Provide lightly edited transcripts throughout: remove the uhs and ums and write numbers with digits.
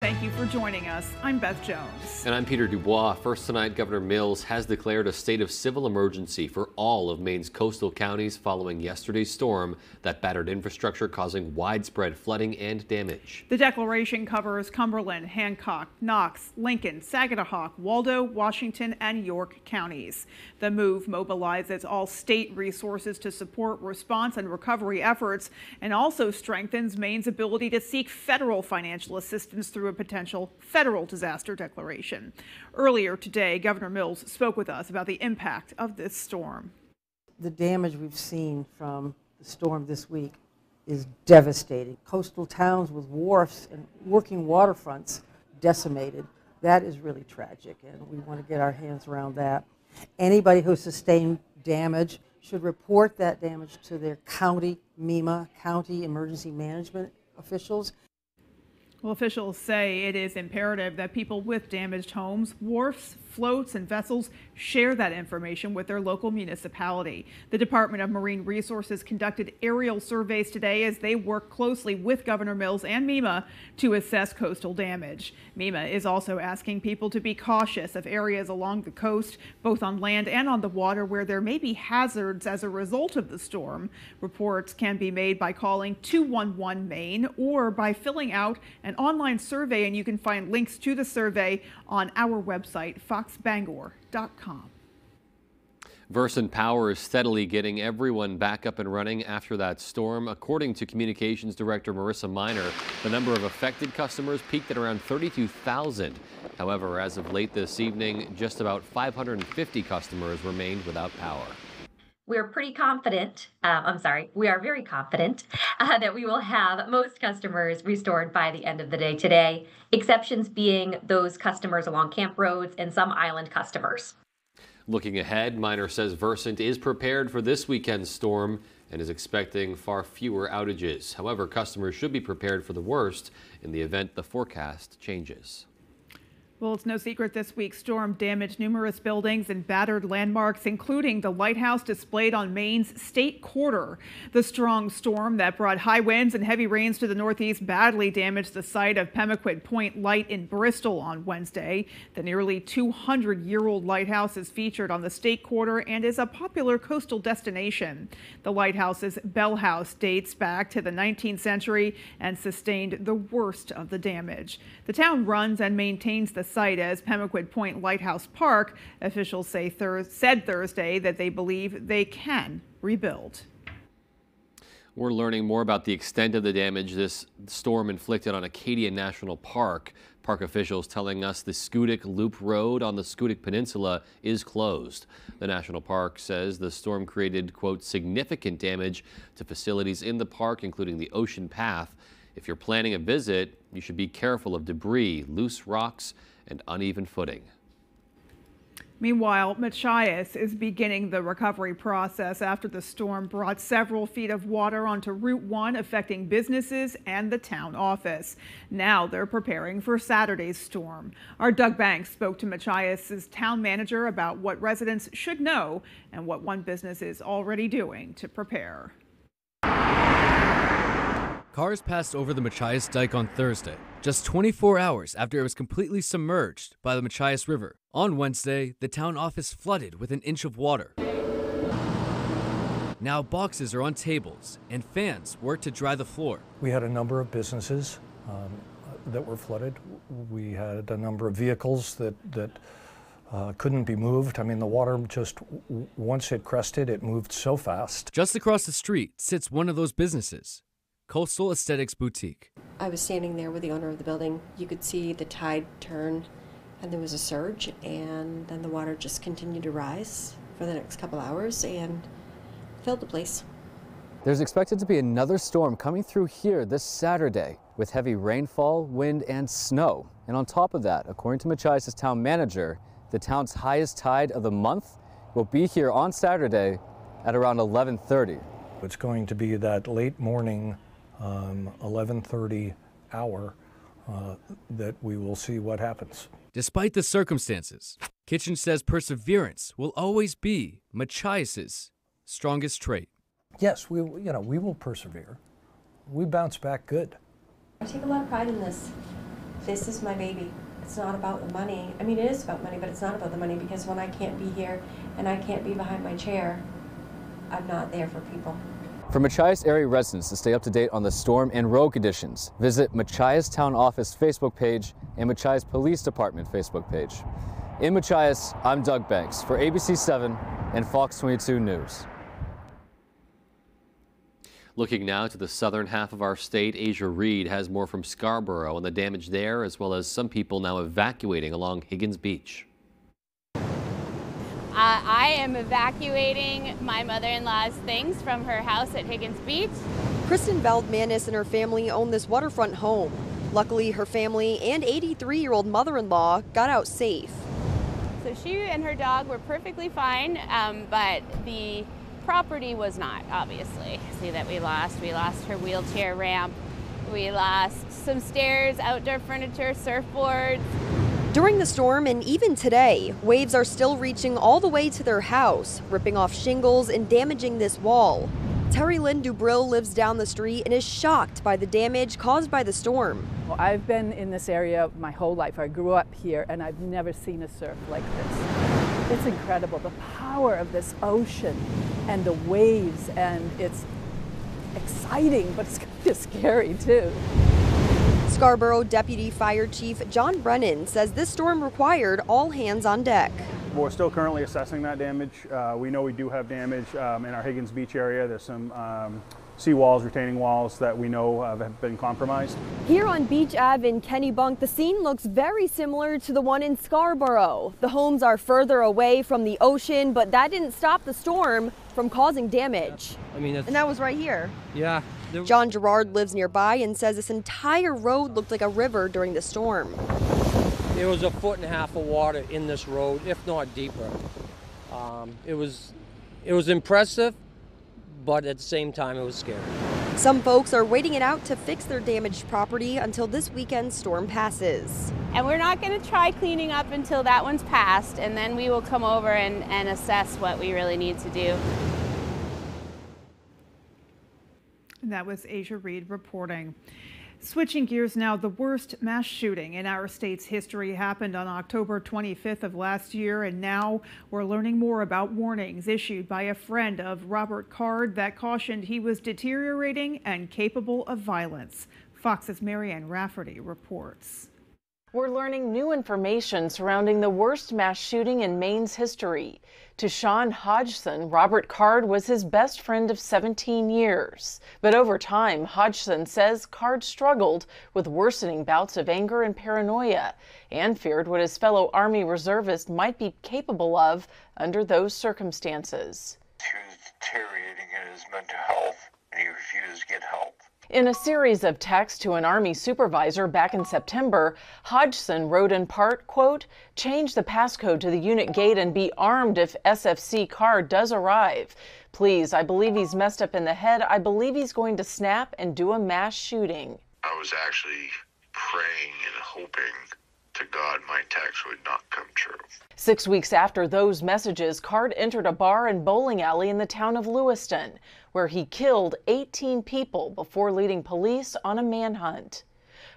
Thank you for joining us. I'm Beth Jones. And I'm Peter Dubois. First tonight, Governor Mills has declared a state of civil emergency for all of Maine's coastal counties following yesterday's storm that battered infrastructure, causing widespread flooding and damage. The declaration covers Cumberland, Hancock, Knox, Lincoln, Saginaw, Waldo, Washington, and York counties. The move mobilizes all state resources to support response and recovery efforts and also strengthens Maine's ability to seek federal financial assistance through a potential federal disaster declaration. Earlier today, Governor Mills spoke with us about the impact of this storm. The damage we've seen from the storm this week is devastating. Coastal towns with wharfs and working waterfronts decimated. That is really tragic, and we want to get our hands around that. Anybody who sustained damage should report that damage to their county MEMA, county emergency management officials. Well, officials say it is imperative that people with damaged homes, wharfs, floats, and vessels share that information with their local municipality. The Department of Marine Resources conducted aerial surveys today as they work closely with Governor Mills and MEMA to assess coastal damage. MEMA is also asking people to be cautious of areas along the coast, both on land and on the water, where there may be hazards as a result of the storm. Reports can be made by calling 211 Maine or by filling out an online survey, and you can find links to the survey on our website, foxbangor.com. Versant Power is steadily getting everyone back up and running after that storm. According to Communications Director Marissa Miner, the number of affected customers peaked at around 32,000. However, as of late this evening, just about 550 customers remained without power. We're pretty confident, we are very confident that we will have most customers restored by the end of the day today, exceptions being those customers along camp roads and some island customers. Looking ahead, Miner says Versant is prepared for this weekend's storm and is expecting far fewer outages. However, customers should be prepared for the worst in the event the forecast changes. Well, it's no secret this week's storm damaged numerous buildings and battered landmarks, including the lighthouse displayed on Maine's state quarter. The strong storm that brought high winds and heavy rains to the northeast badly damaged the site of Pemaquid Point Light in Bristol on Wednesday. The nearly 200-year-old lighthouse is featured on the state quarter and is a popular coastal destination. The lighthouse's bell house dates back to the 19th century and sustained the worst of the damage. The town runs and maintains the site as Pemaquid Point Lighthouse Park. Officials said Thursday that they believe they can rebuild. We're learning more about the extent of the damage this storm inflicted on Acadia National Park. Park officials telling us the Schoodic Loop Road on the Schoodic Peninsula is closed. The national park says the storm created, quote, significant damage to facilities in the park, including the Ocean Path. If you're planning a visit, you should be careful of debris, loose rocks, and uneven footing. Meanwhile, Machias is beginning the recovery process after the storm brought several feet of water onto Route 1, affecting businesses and the town office. Now they're preparing for Saturday's storm. Our Doug Banks spoke to Machias's town manager about what residents should know and what one business is already doing to prepare. Cars passed over the Machias Dike on Thursday, just 24 hours after it was completely submerged by the Machias River. On Wednesday, the town office flooded with an inch of water. Now boxes are on tables and fans work to dry the floor. We had a number of businesses that were flooded. We had a number of vehicles that couldn't be moved. I mean, the water just, once it crested, it moved so fast. Just across the street sits one of those businesses, Coastal Aesthetics Boutique. I was standing there with the owner of the building. You could see the tide turn and there was a surge, and then the water just continued to rise for the next couple hours and filled the place. There's expected to be another storm coming through here this Saturday with heavy rainfall, wind, and snow. And on top of that, according to Machias' town manager, the town's highest tide of the month will be here on Saturday at around 11:30. It's going to be that late morning 11:30 hour that we will see what happens. Despite the circumstances, Kitchen says perseverance will always be Machias' strongest trait. Yes, we will persevere. We bounce back good. I take a lot of pride in this. this is my baby. It's not about the money. I mean, it is about money, but it's not about the money, because when I can't be here and I can't be behind my chair, I'm not there for people. For Machias area residents to stay up to date on the storm and road conditions, visit Machias Town Office Facebook page and Machias Police Department Facebook page. In Machias, I'm Doug Banks for ABC 7 and Fox 22 News. Looking now to the southern half of our state, Asia Reed has more from Scarborough on the damage there, as well as some people now evacuating along Higgins Beach. I am evacuating my mother-in-law's things from her house at Higgins Beach. Kristen Valdmanis and her family own this waterfront home. Luckily, her family and 83-year-old mother-in-law got out safe. So she and her dog were perfectly fine, but the property was not, obviously. See that we lost her wheelchair ramp, we lost some stairs, outdoor furniture, surfboards. During the storm and even today, waves are still reaching all the way to their house, ripping off shingles and damaging this wall. Terry Lynn Dubril lives down the street and is shocked by the damage caused by the storm. Well, I've been in this area my whole life. I grew up here and I've never seen a surf like this. It's incredible, the power of this ocean and the waves, and it's exciting, but it's kind of scary too. Scarborough Deputy Fire Chief John Brennan says this storm required all hands on deck. We're still currently assessing that damage. We know we do have damage in our Higgins Beach area. There's some seawalls, retaining walls that we know have been compromised. Here on Beach Ave in Kennebunk, the scene looks very similar to the one in Scarborough. The homes are further away from the ocean, but that didn't stop the storm from causing damage. And that was right here. Yeah. John Gerard lives nearby and says this entire road looked like a river during the storm. There was 1.5 feet of water in this road, if not deeper. It was impressive, but at the same time it was scary. Some folks are waiting it out to fix their damaged property until this weekend's storm passes. And we're not going to try cleaning up until that one's passed, and then we will come over and assess what we really need to do. And that was Asia Reed reporting. Switching gears now, the worst mass shooting in our state's history happened on October 25th of last year, and now we're learning more about warnings issued by a friend of Robert Card that cautioned he was deteriorating and capable of violence. Fox's Marianne Rafferty reports. We're learning new information surrounding the worst mass shooting in Maine's history. To Sean Hodgson, Robert Card was his best friend of 17 years. But over time, Hodgson says Card struggled with worsening bouts of anger and paranoia and feared what his fellow Army reservist might be capable of under those circumstances. He was deteriorating in his mental health, and he refused to get help. In a series of texts to an Army supervisor back in September, Hodgson wrote in part, quote, "Change the passcode to the unit gate and be armed if SFC Card does arrive. Please, I believe he's messed up in the head. I believe he's going to snap and do a mass shooting." I was actually praying and hoping to God my text would not come true. 6 weeks after those messages, Card entered a bar and bowling alley in the town of Lewiston, where he killed 18 people before leading police on a manhunt.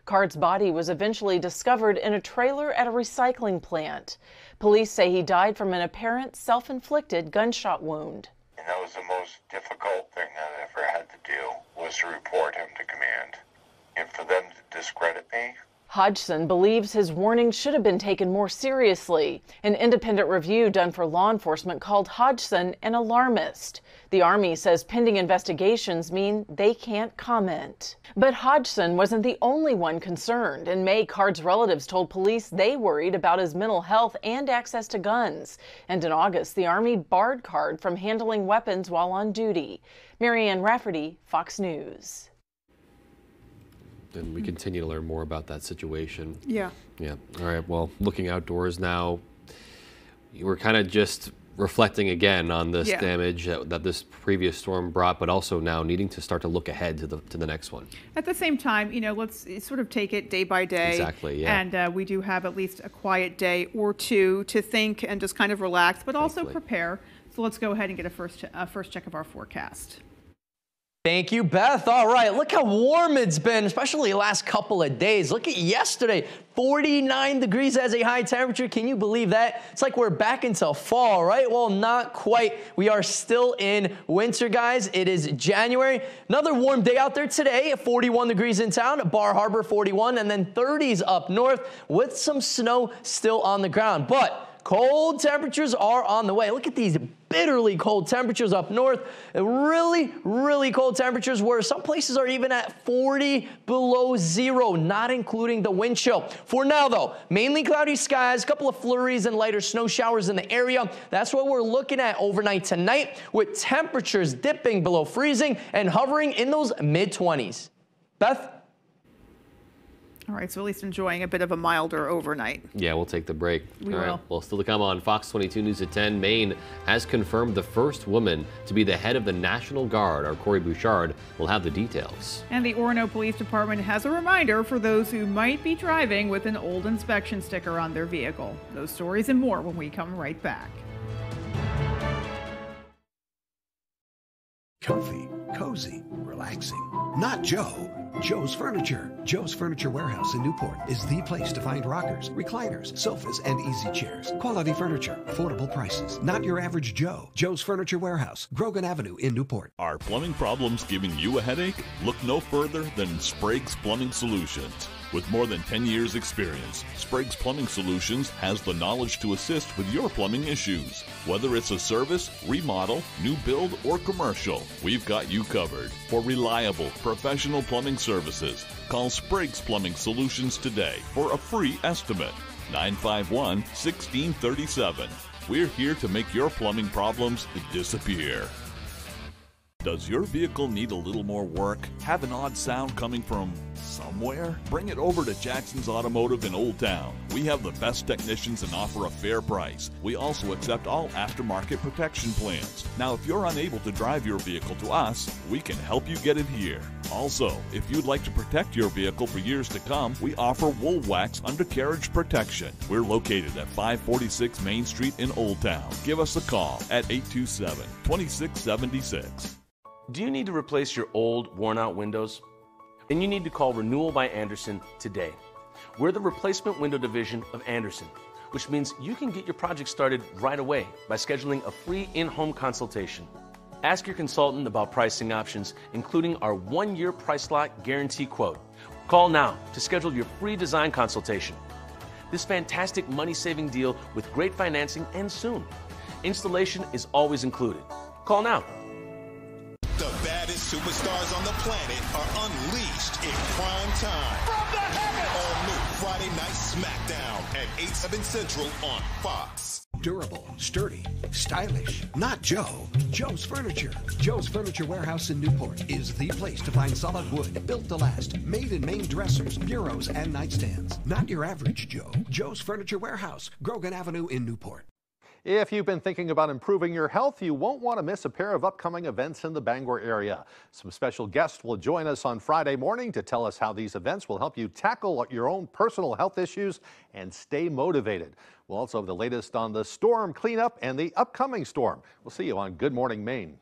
Card's body was eventually discovered in a trailer at a recycling plant. Police say he died from an apparent self-inflicted gunshot wound. And that was the most difficult thing I ever had to do, was to report him to command. And for them to discredit me. Hodgson believes his warnings should have been taken more seriously. An independent review done for law enforcement called Hodgson an alarmist. The Army says pending investigations mean they can't comment. But Hodgson wasn't the only one concerned. In May, Card's relatives told police they worried about his mental health and access to guns. And in August, the Army barred Card from handling weapons while on duty. Marianne Rafferty, Fox News. And we continue to learn more about that situation. Yeah. Yeah. All right. Well, looking outdoors now, we're kind of just reflecting again on this damage that this previous storm brought, but also now needing to start to look ahead to the next one. At the same time, you know, let's sort of take it day by day. Exactly. Yeah. And we do have at least a quiet day or two to think and just kind of relax, but also prepare. So let's go ahead and get a first check of our forecast. Thank you, Beth. All right, look how warm it's been, especially the last couple of days. Look at yesterday, 49 degrees as a high temperature. Can you believe that? It's like we're back into fall, right? Well, not quite. We are still in winter, guys. It is January. Another warm day out there today, 41 degrees in town, Bar Harbor 41, and then 30s up north with some snow still on the ground. But cold temperatures are on the way. Look at these bitterly cold temperatures up north. Really, really cold temperatures where some places are even at 40 below zero, not including the wind chill. For now, though, mainly cloudy skies, a couple of flurries and lighter snow showers in the area. That's what we're looking at overnight tonight, with temperatures dipping below freezing and hovering in those mid-20s. Beth? All right, so at least enjoying a bit of a milder overnight. Yeah, we'll take the break. We All will. right, well, still to come on Fox 22 News at 10, Maine has confirmed the first woman to be the head of the National Guard. Our Corey Bouchard will have the details. And the Orono Police Department has a reminder for those who might be driving with an old inspection sticker on their vehicle. Those stories and more when we come right back. Comfy, cozy, relaxing. Not Joe. Joe's Furniture. Joe's Furniture Warehouse in Newport is the place to find rockers, recliners, sofas, and easy chairs. Quality furniture, affordable prices. Not your average Joe. Joe's Furniture Warehouse, Grogan Avenue in Newport. Are plumbing problems giving you a headache? Look no further than Sprague's Plumbing Solutions. With more than 10 years' experience, Sprague's Plumbing Solutions has the knowledge to assist with your plumbing issues. Whether it's a service, remodel, new build, or commercial, we've got you covered. For reliable, professional plumbing services, call Sprague's Plumbing Solutions today for a free estimate. 951-1637. We're here to make your plumbing problems disappear. Does your vehicle need a little more work? Have an odd sound coming from somewhere? Bring it over to Jackson's Automotive in Old Town. We have the best technicians and offer a fair price. We also accept all aftermarket protection plans. Now, if you're unable to drive your vehicle to us, we can help you get it here. Also, if you'd like to protect your vehicle for years to come, we offer Wool Wax undercarriage protection. We're located at 546 Main Street in Old Town. Give us a call at 827-2676. Do you need to replace your old, worn-out windows? Then you need to call Renewal by Andersen today. We're the replacement window division of Andersen, which means you can get your project started right away by scheduling a free in-home consultation. Ask your consultant about pricing options, including our 1-year price lock guarantee quote. Call now to schedule your free design consultation. This fantastic money-saving deal with great financing ends soon. Installation is always included. Call now. The baddest superstars on the planet are unleashed in prime time. From the heavens! All new Friday Night SmackDown at 8/7 Central on Fox. Durable, sturdy, stylish. Not Joe. Joe's Furniture. Joe's Furniture Warehouse in Newport is the place to find solid wood, built to last, made in Maine dressers, bureaus, and nightstands. Not your average Joe. Joe's Furniture Warehouse, Grogan Avenue in Newport. If you've been thinking about improving your health, you won't want to miss a pair of upcoming events in the Bangor area. Some special guests will join us on Friday morning to tell us how these events will help you tackle your own personal health issues and stay motivated. We'll also have the latest on the storm cleanup and the upcoming storm. We'll see you on Good Morning Maine.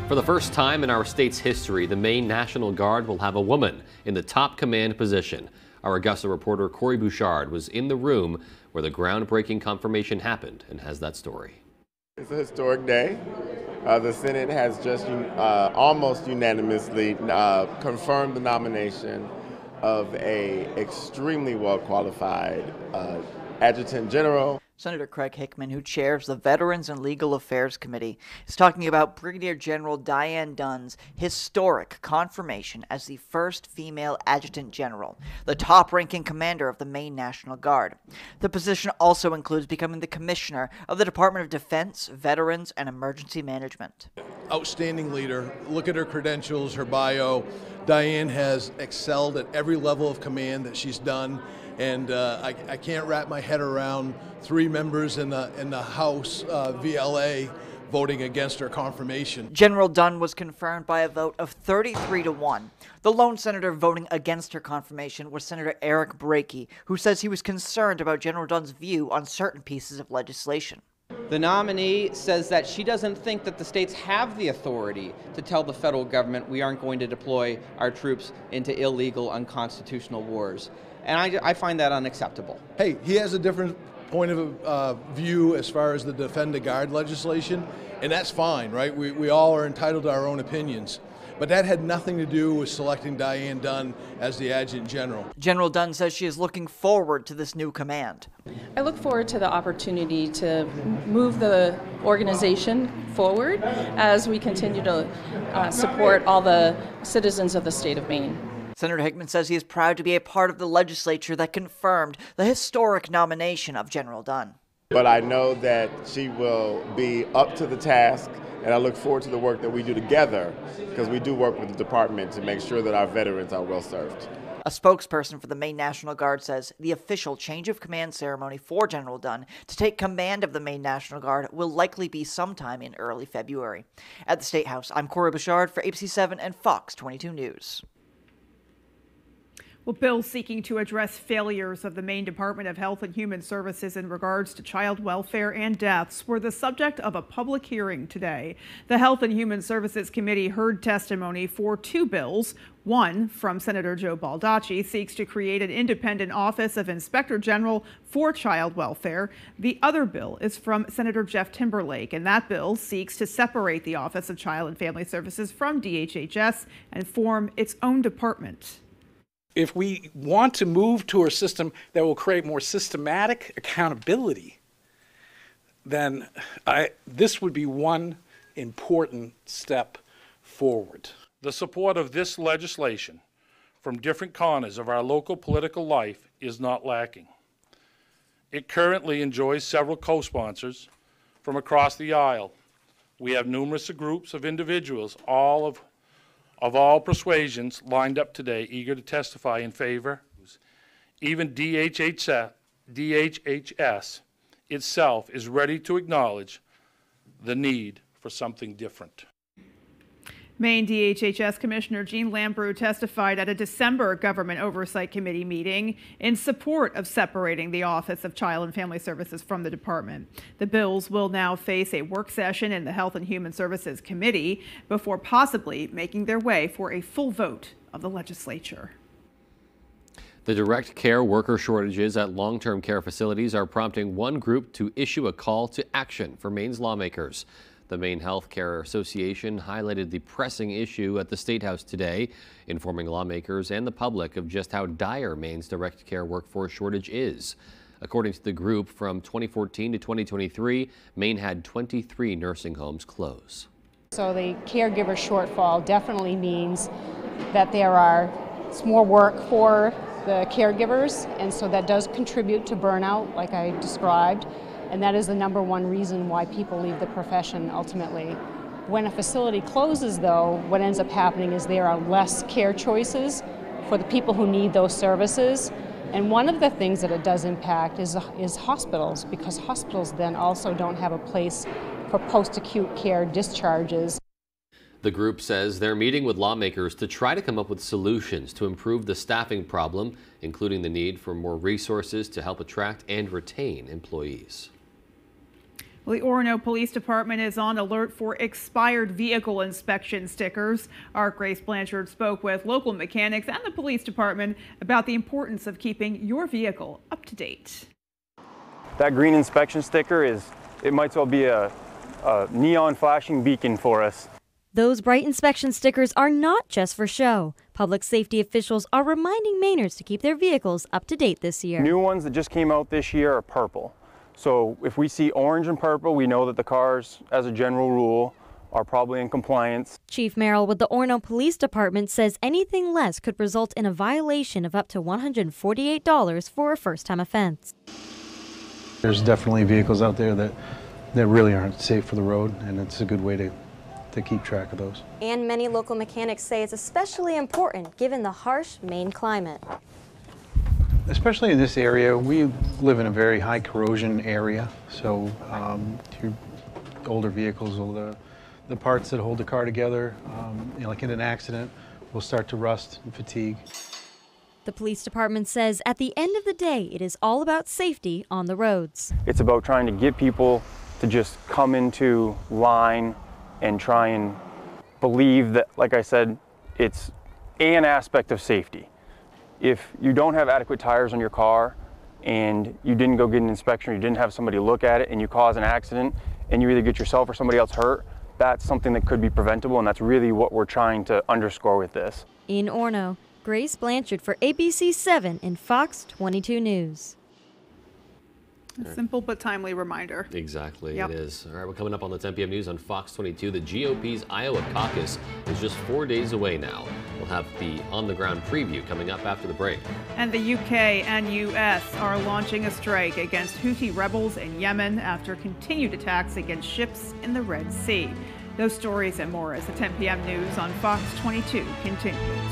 For the first time in our state's history, the Maine National Guard will have a woman in the top command position. Our Augusta reporter Corey Bouchard was in the room where the groundbreaking confirmation happened and has that story. It's a historic day. The Senate has just almost unanimously confirmed the nomination of a extremely well-qualified Adjutant General. Senator Craig Hickman, who chairs the Veterans and Legal Affairs Committee, is talking about Brigadier General Diane Dunn's historic confirmation as the first female Adjutant General, the top-ranking commander of the Maine National Guard. The position also includes becoming the Commissioner of the Department of Defense, Veterans, and Emergency Management. Outstanding leader. Look at her credentials, her bio. Diane has excelled at every level of command that she's done. And I can't wrap my head around 3 members in the House VLA voting against her confirmation. General Dunn was confirmed by a vote of 33-1. The lone senator voting against her confirmation was Senator Eric Brakey, who says he was concerned about General Dunn's view on certain pieces of legislation. The nominee says that she doesn't think that the states have the authority to tell the federal government we aren't going to deploy our troops into illegal, unconstitutional wars. And I find that unacceptable. Hey, he has a different point of view as far as the Defend the Guard legislation, and that's fine, right? We all are entitled to our own opinions. But that had nothing to do with selecting Diane Dunn as the Adjutant General. General Dunn says she is looking forward to this new command. I look forward to the opportunity to move the organization forward as we continue to support all the citizens of the state of Maine. Senator Hickman says he is proud to be a part of the legislature that confirmed the historic nomination of General Dunn. But I know that she will be up to the task, and I look forward to the work that we do together, because we do work with the department to make sure that our veterans are well served. A spokesperson for the Maine National Guard says the official change of command ceremony for General Dunn to take command of the Maine National Guard will likely be sometime in early February. At the State House, I'm Corey Bouchard for ABC 7 and Fox 22 News. Well, bills seeking to address failures of the Maine Department of Health and Human Services in regards to child welfare and deaths were the subject of a public hearing today. The Health and Human Services Committee heard testimony for two bills. One, from Senator Joe Baldacci, seeks to create an independent Office of Inspector General for child welfare. The other bill is from Senator Jeff Timberlake, and that bill seeks to separate the Office of Child and Family Services from DHHS and form its own department. If we want to move to a system that will create more systematic accountability, then this would be one important step forward. The support of this legislation from different corners of our local political life is not lacking. It currently enjoys several co-sponsors from across the aisle. We have numerous groups of individuals, of all persuasions, lined up today, eager to testify in favor. Even DHHS itself is ready to acknowledge the need for something different. Maine DHHS Commissioner Jean Lambrou testified at a December Government Oversight Committee meeting in support of separating the Office of Child and Family Services from the department. The bills will now face a work session in the Health and Human Services Committee before possibly making their way for a full vote of the legislature. The direct care worker shortages at long-term care facilities are prompting one group to issue a call to action for Maine's lawmakers. The Maine Health Care Association highlighted the pressing issue at the State House today, informing lawmakers and the public of just how dire Maine's direct care workforce shortage is. According to the group, from 2014 to 2023, Maine had 23 nursing homes close. So the caregiver shortfall definitely means that it's more work for the caregivers, and so that does contribute to burnout, like I described. And that is the number one reason why people leave the profession ultimately. When a facility closes, though, what ends up happening is there are less care choices for the people who need those services. And one of the things that it does impact is hospitals, because hospitals then also don't have a place for post-acute care discharges. The group says they're meeting with lawmakers to try to come up with solutions to improve the staffing problem, including the need for more resources to help attract and retain employees. Well, the Orono Police Department is on alert for expired vehicle inspection stickers. Our Grace Blanchard spoke with local mechanics and the police department about the importance of keeping your vehicle up to date. That green inspection sticker it might as well be a neon flashing beacon for us. Those bright inspection stickers are not just for show. Public safety officials are reminding Mainers to keep their vehicles up to date this year. New ones that just came out this year are purple. So if we see orange and purple, we know that the cars, as a general rule, are probably in compliance. Chief Merrill with the Orono Police Department says anything less could result in a violation of up to $148 for a first-time offense. There's definitely vehicles out there that really aren't safe for the road, and it's a good way to keep track of those. And many local mechanics say it's especially important given the harsh Maine climate. Especially in this area, we live in a very high corrosion area, so you're older vehicles, the parts that hold the car together, like in an accident, will start to rust and fatigue. The police department says at the end of the day, it is all about safety on the roads. It's about trying to get people to just come into line and try and believe that, like I said, it's an aspect of safety. If you don't have adequate tires on your car and you didn't go get an inspection, or you didn't have somebody look at it, and you cause an accident and you either get yourself or somebody else hurt, that's something that could be preventable, and that's really what we're trying to underscore with this. In Orono, Grace Blanchard for ABC 7 and Fox 22 News. A simple but timely reminder. Exactly, Yep. it is. All right, we're coming up on the 10 p.m. news on Fox 22. The GOP's Iowa caucus is just 4 days away now. We'll have the on-the-ground preview coming up after the break. And the UK and US are launching a strike against Houthi rebels in Yemen after continued attacks against ships in the Red Sea. Those stories and more as the 10 p.m. news on Fox 22 continues.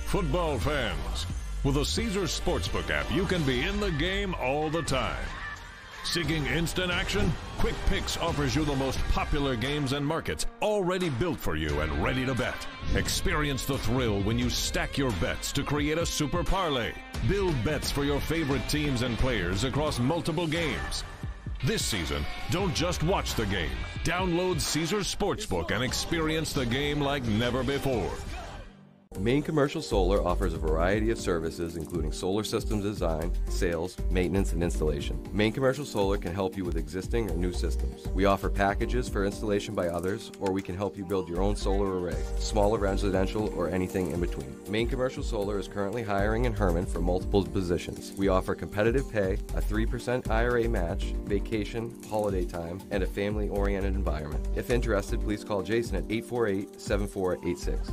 Football fans, with the Caesars Sportsbook app, you can be in the game all the time. Seeking instant action? Quick Picks offers you the most popular games and markets, already built for you and ready to bet. Experience the thrill when you stack your bets to create a super parlay. Build bets for your favorite teams and players across multiple games. This season, don't just watch the game. Download Caesars Sportsbook and experience the game like never before. Maine Commercial Solar offers a variety of services including solar systems design, sales, maintenance, and installation. Maine Commercial Solar can help you with existing or new systems. We offer packages for installation by others, or we can help you build your own solar array, smaller residential, or anything in between. Maine Commercial Solar is currently hiring in Herman for multiple positions. We offer competitive pay, a 3% IRA match, vacation, holiday time, and a family-oriented environment. If interested, please call Jason at 848-7486.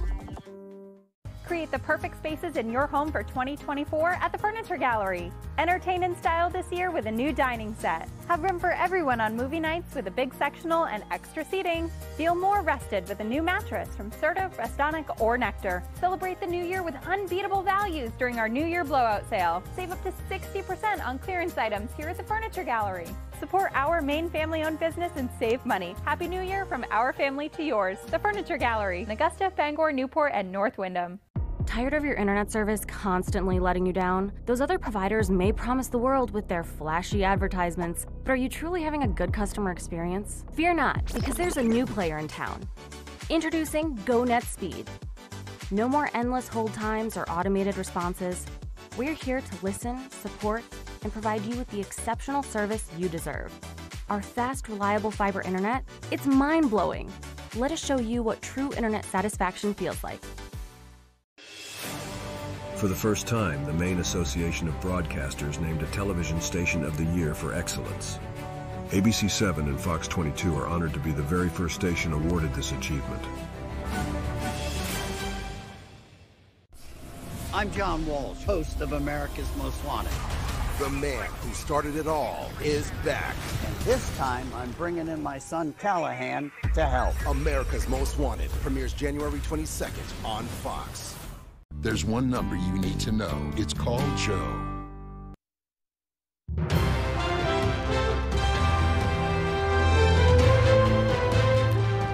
Create the perfect spaces in your home for 2024 at the Furniture Gallery. Entertain in style this year with a new dining set. Have room for everyone on movie nights with a big sectional and extra seating. Feel more rested with a new mattress from Serta, Restonic, or Nectar. Celebrate the new year with unbeatable values during our New Year blowout sale. Save up to 60% on clearance items here at the Furniture Gallery. Support our Maine family-owned business and save money. Happy New Year from our family to yours. The Furniture Gallery in Augusta, Bangor, Newport, and North Windham. Tired of your internet service constantly letting you down? Those other providers may promise the world with their flashy advertisements, but are you truly having a good customer experience? Fear not, because there's a new player in town. Introducing GoNet Speed. No more endless hold times or automated responses. We're here to listen, support, and provide you with the exceptional service you deserve. Our fast, reliable fiber internet, it's mind-blowing. Let us show you what true internet satisfaction feels like. For the first time, the Maine Association of Broadcasters named a television station of the year for excellence. ABC 7 and Fox 22 are honored to be the very first station awarded this achievement. I'm John Walsh, host of America's Most Wanted. The man who started it all is back. And this time, I'm bringing in my son Callahan to help. America's Most Wanted premieres January 22nd on Fox. There's one number you need to know. It's called Joe.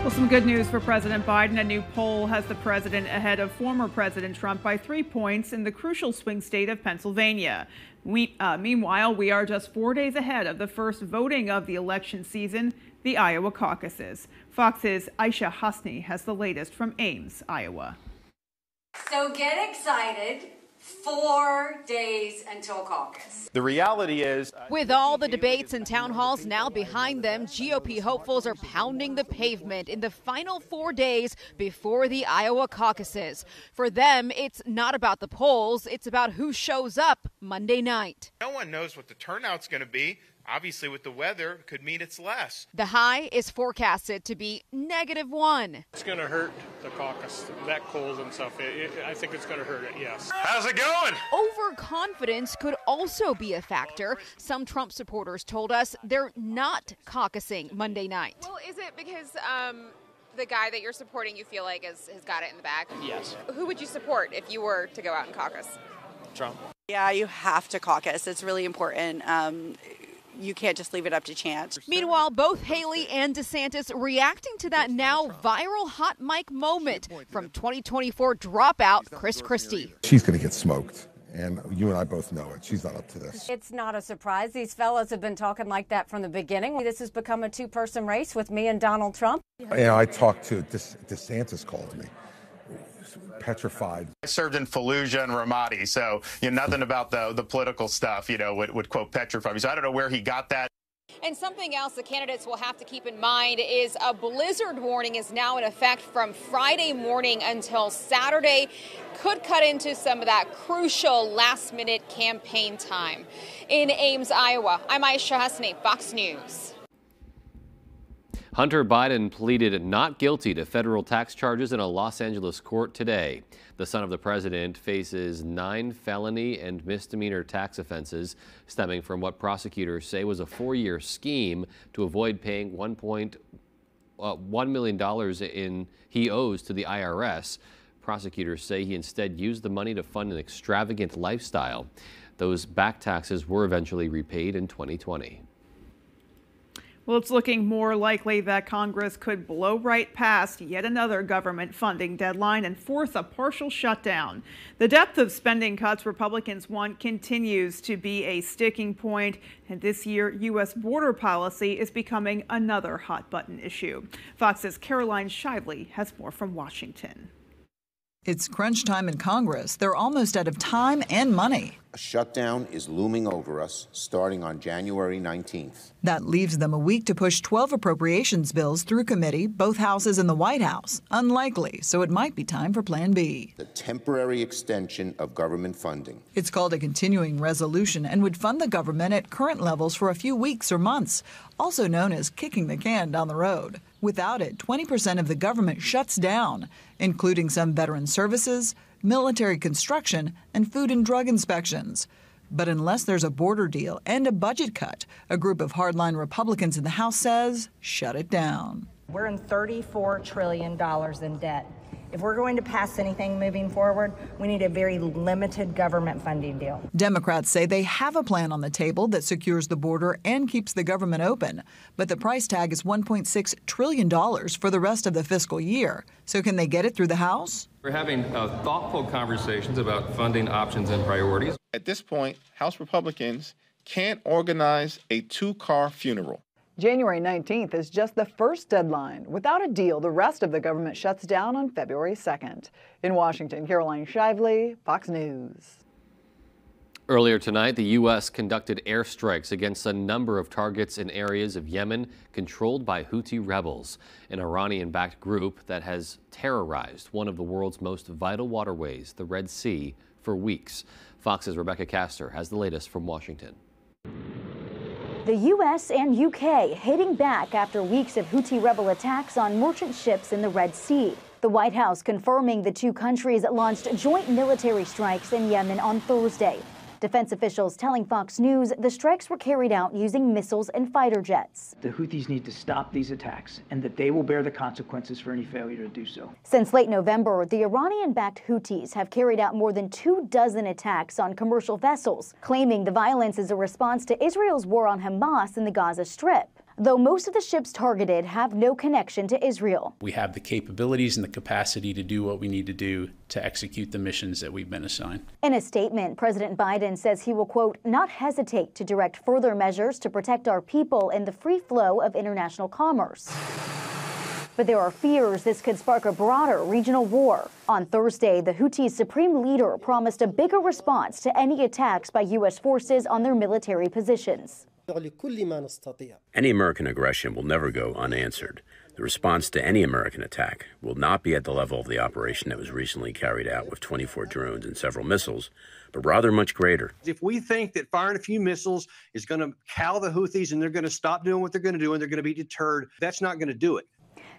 Well, some good news for President Biden. A new poll has the president ahead of former President Trump by 3 points in the crucial swing state of Pennsylvania. Meanwhile, we are just 4 days ahead of the first voting of the election season, the Iowa caucuses. Fox's Aisha Hasni has the latest from Ames, Iowa. So get excited. 4 days until caucus. The reality is, with all the debates and town halls now behind them, GOP hopefuls are pounding the pavement in the final 4 days before the Iowa caucuses. For them, it's not about the polls, it's about who shows up Monday night. No one knows what the turnout's going to be. Obviously, with the weather, it could mean it's less. The high is forecasted to be -1. It's going to hurt the caucus, that cold and stuff. I think it's going to hurt it, yes. How's it going? Overconfidence could also be a factor. Some Trump supporters told us they're not caucusing Monday night. Well, is it because the guy that you're supporting you feel like has got it in the bag? Yes. Who would you support if you were to go out and caucus? Trump. Yeah, you have to caucus. It's really important. You can't just leave it up to chance. Meanwhile, both Haley and DeSantis reacting to that now viral hot mic moment from 2024 dropout Chris Christie. She's going to get smoked. And you and I both know it. She's not up to this. It's not a surprise. These fellows have been talking like that from the beginning. This has become a two-person race with me and Donald Trump. I talked to DeSantis, called me. Petrified. I served in Fallujah and Ramadi, so nothing about the political stuff, would quote petrify me. So I don't know where he got that. And something else the candidates will have to keep in mind is a blizzard warning is now in effect from Friday morning until Saturday. Could cut into some of that crucial last-minute campaign time. In Ames, Iowa, I'm Aisha Hasni, Fox News. Hunter Biden pleaded not guilty to federal tax charges in a Los Angeles court today. The son of the president faces 9 felony and misdemeanor tax offenses stemming from what prosecutors say was a 4-year scheme to avoid paying $1 million he owes to the IRS. Prosecutors say he instead used the money to fund an extravagant lifestyle. Those back taxes were eventually repaid in 2020. Well, it's looking more likely that Congress could blow right past yet another government funding deadline and force a partial shutdown. The depth of spending cuts Republicans want continues to be a sticking point, and this year, U.S. border policy is becoming another hot-button issue. Fox's Caroline Shively has more from Washington. It's crunch time in Congress. They're almost out of time and money. A shutdown is looming over us starting on January 19th. That leaves them a week to push 12 appropriations bills through committee, both houses and the White House. Unlikely, so it might be time for Plan B. The temporary extension of government funding. It's called a continuing resolution and would fund the government at current levels for a few weeks or months, also known as kicking the can down the road. Without it, 20% of the government shuts down, including some veteran services, military construction, and food and drug inspections. But unless there's a border deal and a budget cut, a group of hardline Republicans in the House says, shut it down. We're in $34 trillion in debt. If we're going to pass anything moving forward, we need a very limited government funding deal. Democrats say they have a plan on the table that secures the border and keeps the government open. But the price tag is $1.6 trillion for the rest of the fiscal year. So can they get it through the House? We're having thoughtful conversations about funding options and priorities. At this point, House Republicans can't organize a 2-car funeral. January 19th is just the first deadline. Without a deal, the rest of the government shuts down on February 2nd. In Washington, Caroline Shively, Fox News. Earlier tonight, the U.S. conducted airstrikes against a number of targets in areas of Yemen controlled by Houthi rebels, an Iranian-backed group that has terrorized one of the world's most vital waterways, the Red Sea, for weeks. Fox's Rebecca Castor has the latest from Washington. The U.S. and U.K. hitting back after weeks of Houthi rebel attacks on merchant ships in the Red Sea. The White House confirming the two countries launched joint military strikes in Yemen on Thursday. Defense officials telling Fox News the strikes were carried out using missiles and fighter jets. The Houthis need to stop these attacks and that they will bear the consequences for any failure to do so. Since late November, the Iranian-backed Houthis have carried out more than 24 attacks on commercial vessels, claiming the violence is a response to Israel's war on Hamas in the Gaza Strip. Though most of the ships targeted have no connection to Israel. We have the capabilities and the capacity to do what we need to do to execute the missions that we've been assigned. In a statement, President Biden says he will, quote, not hesitate to direct further measures to protect our people and the free flow of international commerce. But there are fears this could spark a broader regional war. On Thursday, the Houthis' supreme leader promised a bigger response to any attacks by U.S. forces on their military positions. Any American aggression will never go unanswered. The response to any American attack will not be at the level of the operation that was recently carried out with 24 drones and several missiles, but rather much greater. If we think that firing a few missiles is going to cow the Houthis and they're going to stop doing what they're going to do and they're going to be deterred, that's not going to do it.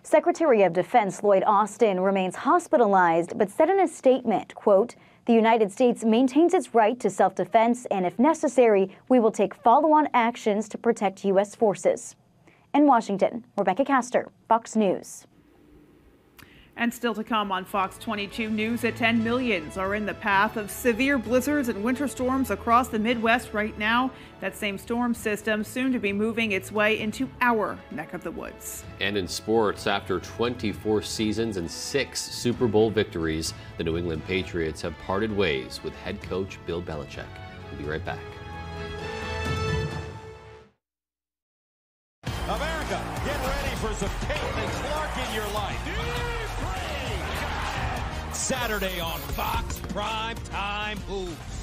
Secretary of Defense Lloyd Austin remains hospitalized, but said in a statement, quote, the United States maintains its right to self-defense, and if necessary, we will take follow-on actions to protect U.S. forces. In Washington, Rebecca Castor, Fox News. And still to come on Fox 22 News at 10, millions are in the path of severe blizzards and winter storms across the Midwest right now. That same storm system soon to be moving its way into our neck of the woods. And in sports, after 24 seasons and 6 Super Bowl victories, the New England Patriots have parted ways with head coach Bill Belichick. We'll be right back. America, get ready for some Caitlin Clark in your life. Saturday on Fox Prime Time Hoops.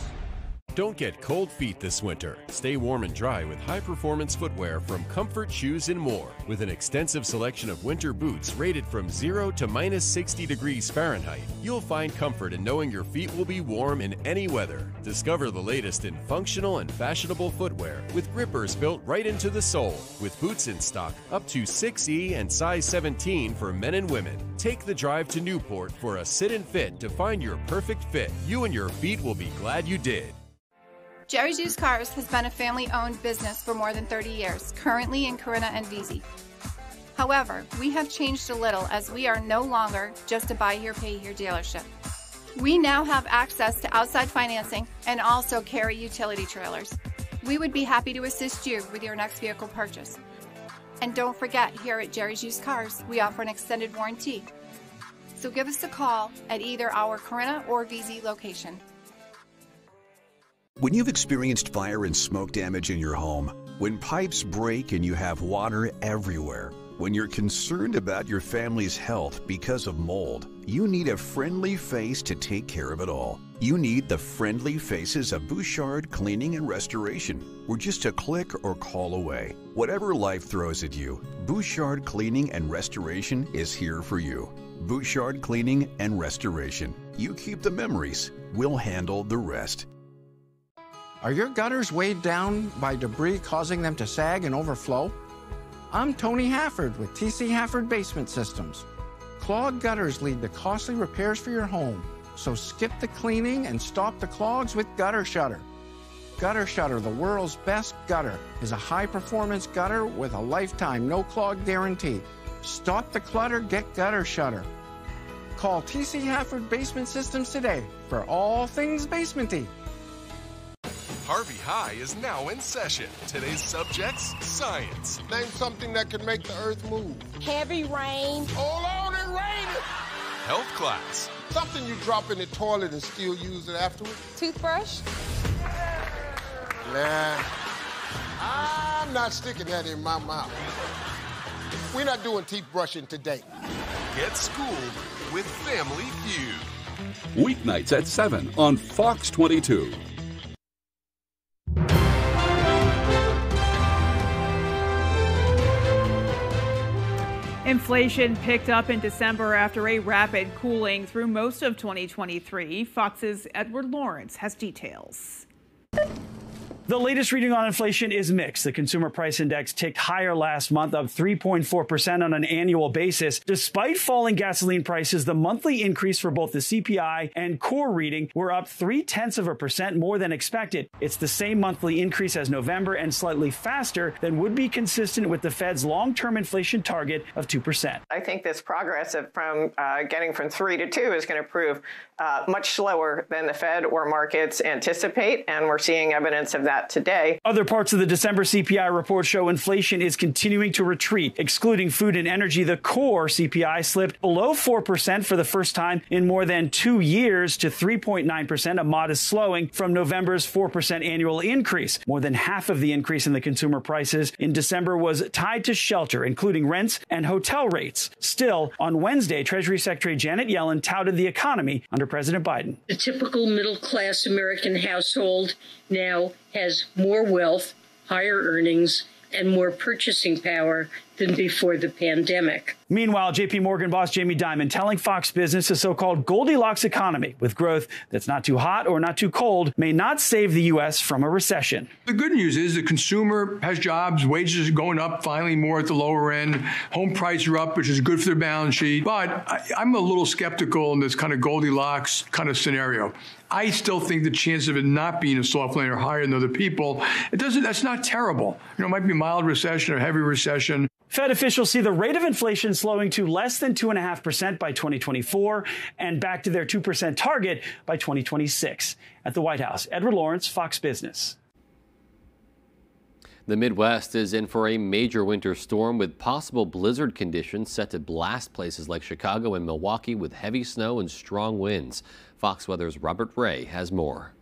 Don't get cold feet this winter. Stay warm and dry with high-performance footwear from Comfort Shoes and More. With an extensive selection of winter boots rated from 0 to minus 60 degrees Fahrenheit, you'll find comfort in knowing your feet will be warm in any weather. Discover the latest in functional and fashionable footwear with grippers built right into the sole. With boots in stock up to 6E and size 17 for men and women. Take the drive to Newport for a sit and fit to find your perfect fit. You and your feet will be glad you did. Jerry's Used Cars has been a family-owned business for more than 30 years, currently in Corinna and Vesey. However, we have changed a little as we are no longer just a buy here, pay here dealership. We now have access to outside financing and also carry utility trailers. We would be happy to assist you with your next vehicle purchase. And don't forget, here at Jerry's Used Cars, we offer an extended warranty. So give us a call at either our Corinna or Vesey location. When you've experienced fire and smoke damage in your home, when pipes break and you have water everywhere, when you're concerned about your family's health because of mold, you need a friendly face to take care of it all. You need the friendly faces of Bouchard Cleaning and Restoration. We're just a click or call away. Whatever life throws at you, Bouchard Cleaning and Restoration is here for you. Bouchard Cleaning and Restoration. You keep the memories. We'll handle the rest. Are your gutters weighed down by debris causing them to sag and overflow? I'm Tony Hafford with TC Hafford Basement Systems. Clogged gutters lead to costly repairs for your home, so skip the cleaning and stop the clogs with Gutter Shutter. Gutter Shutter, the world's best gutter, is a high-performance gutter with a lifetime no-clog guarantee. Stop the clutter, get Gutter Shutter. Call TC Hafford Basement Systems today for all things basementy. Harvey High is now in session. Today's subjects, science. Name something that can make the earth move. Heavy rain. Hold on, it raining. Health class. Something you drop in the toilet and still use it afterwards. Toothbrush. Nah, I'm not sticking that in my mouth. We're not doing teeth brushing today. Get schooled with Family Feud. Weeknights at 7 on Fox 22. Inflation picked up in December after a rapid cooling through most of 2023. Fox's Edward Lawrence has details. The latest reading on inflation is mixed. The consumer price index ticked higher last month, up 3.4% on an annual basis. Despite falling gasoline prices, the monthly increase for both the CPI and core reading were up 0.3% more than expected. It's the same monthly increase as November and slightly faster than would be consistent with the Fed's long-term inflation target of 2%. I think this progress from getting from 3 to 2 is going to prove much slower than the Fed or markets anticipate, and we're seeing evidence of that today. Other parts of the December CPI report show inflation is continuing to retreat. Excluding food and energy, the core CPI slipped below 4% for the first time in more than 2 years to 3.9%, a modest slowing from November's 4% annual increase. More than half of the increase in the consumer prices in December was tied to shelter, including rents and hotel rates. Still, on Wednesday, Treasury Secretary Janet Yellen touted the economy under President Biden. The typical middle-class American household now has more wealth, higher earnings, and more purchasing power than before the pandemic. Meanwhile, J.P. Morgan boss Jamie Dimon telling Fox Business a so-called Goldilocks economy with growth that's not too hot or not too cold may not save the U.S. from a recession. The good news is the consumer has jobs, wages are going up finally more at the lower end, home prices are up, which is good for their balance sheet. But I'm a little skeptical in this kind of Goldilocks kind of scenario. I still think the chance of it not being a soft landing are higher than other people. That's not terrible. It might be mild recession or heavy recession. Fed officials see the rate of inflation slowing to less than 2.5% by 2024 and back to their 2% target by 2026. At the White House, Edward Lawrence, Fox Business. The Midwest is in for a major winter storm with possible blizzard conditions set to blast places like Chicago and Milwaukee with heavy snow and strong winds. Fox Weather's Robert Ray has more.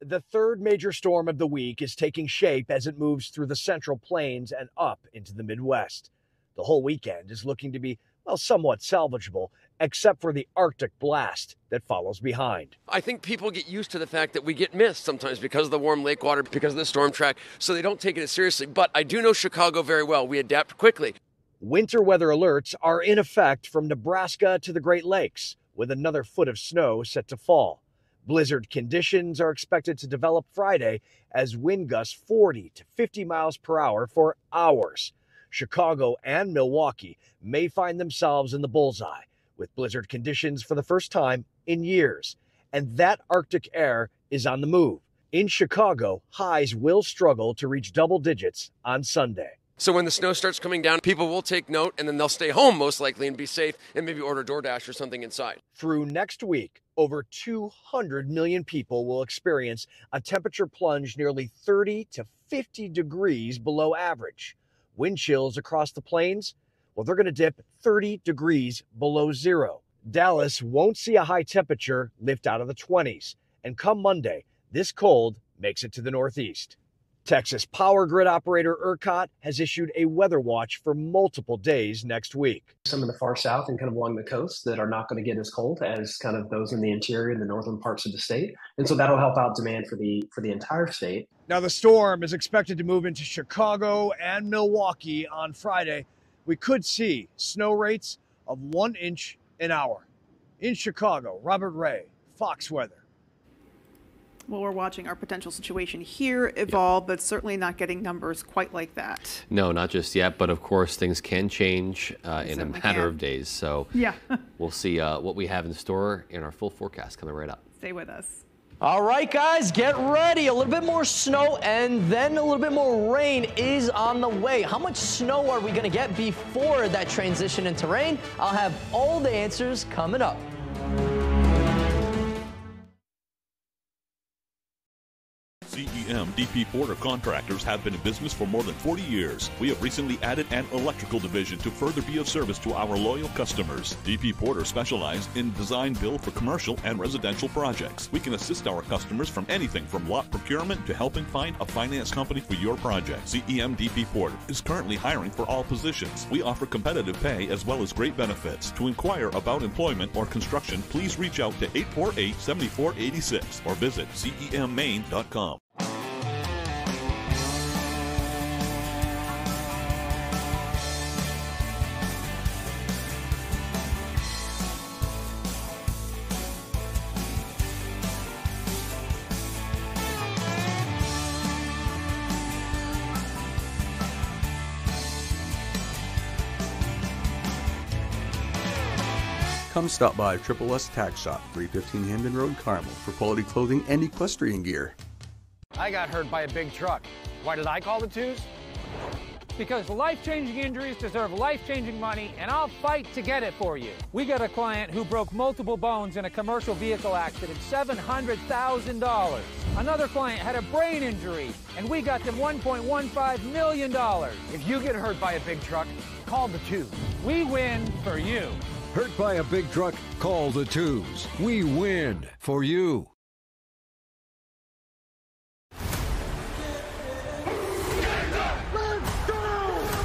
The third major storm of the week is taking shape as it moves through the Central Plains and up into the Midwest. The whole weekend is looking to be, well, somewhat salvageable, except for the Arctic blast that follows behind. I think people get used to the fact that we get missed sometimes because of the warm lake water, because of the storm track, so they don't take it as seriously. But I do know Chicago very well. We adapt quickly. Winter weather alerts are in effect from Nebraska to the Great Lakes, with another foot of snow set to fall. Blizzard conditions are expected to develop Friday as wind gusts 40 to 50 miles per hour for hours. Chicago and Milwaukee may find themselves in the bullseye with blizzard conditions for the first time in years. And that Arctic air is on the move. In Chicago, highs will struggle to reach double digits on Sunday. So when the snow starts coming down, people will take note, and then they'll stay home most likely and be safe and maybe order DoorDash or something inside. Through next week, over 200 million people will experience a temperature plunge nearly 30 to 50 degrees below average. Wind chills across the plains, well, they're going to dip 30 degrees below zero. Dallas won't see a high temperature lift out of the 20s. And come Monday, this cold makes it to the Northeast. Texas power grid operator ERCOT has issued a weather watch for multiple days next week. Some in the far south and kind of along the coast that are not going to get as cold as kind of those in the interior and the northern parts of the state. And so that'll help out demand for the entire state. Now the storm is expected to move into Chicago and Milwaukee on Friday. We could see snow rates of 1 inch an hour. In Chicago, Robert Ray, Fox Weather. Well, we're watching our potential situation here evolve, but certainly not getting numbers quite like that. No, not just yet, but of course things can change in a matter of days. So yeah, we'll see what we have in store in our full forecast coming right up. Stay with us. All right, guys, get ready. A little bit more snow and then a little bit more rain is on the way. How much snow are we going to get before that transition into rain? I'll have all the answers coming up. CEM DP Porter Contractors have been in business for more than 40 years. We have recently added an electrical division to further be of service to our loyal customers. DP Porter specialized in design build for commercial and residential projects. We can assist our customers from anything from lot procurement to helping find a finance company for your project. CEM DP Porter is currently hiring for all positions. We offer competitive pay as well as great benefits. To inquire about employment or construction, please reach out to 848-7486 or visit CEMMaine.com. Come stop by Triple S Tack Shop, 315 Hamden Road, Carmel, for quality clothing and equestrian gear. I got hurt by a big truck. Why did I call the twos? Because life-changing injuries deserve life-changing money, and I'll fight to get it for you. We got a client who broke multiple bones in a commercial vehicle accident, $700,000. Another client had a brain injury, and we got them $1.15 million. If you get hurt by a big truck, call the twos. We win for you. Hurt by a big truck? Call the twos. We win for you.